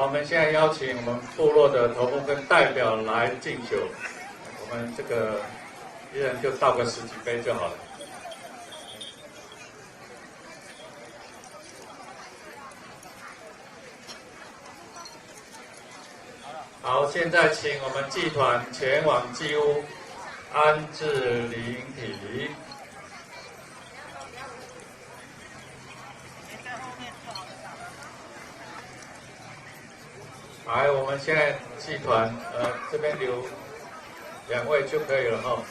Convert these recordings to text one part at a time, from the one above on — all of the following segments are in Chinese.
好，我们现在邀请我们部落的头目跟代表来敬酒，我们这个一人就倒个10几杯就好了。好，现在请我们祭团前往祭屋安置灵体。来，我们现在祭团这边留2位就可以了哈。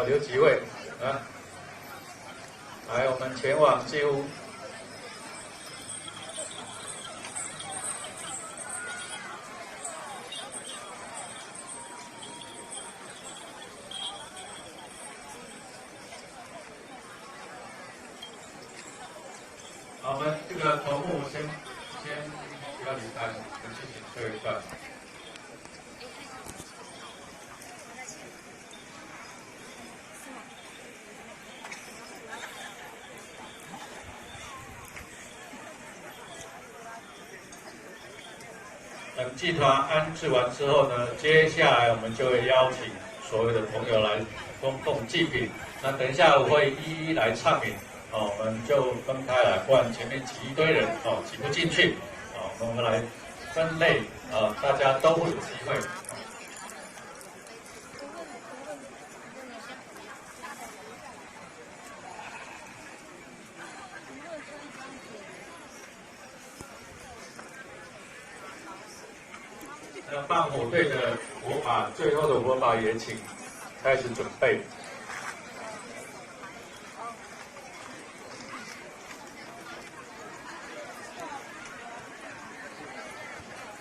留几位啊？来，我们前往祭屋。好，我们这个头目先不要离开，我们进行最后一段。等祭团安置完之后呢，接下来我们就会邀请所有的朋友来供奉祭品。那等一下我会一一来唱名，我们就分开来，不然前面挤一堆人，挤不进去，我们来分类，大家都会有机会。那放火队的火把，最后的火把也请开始准备。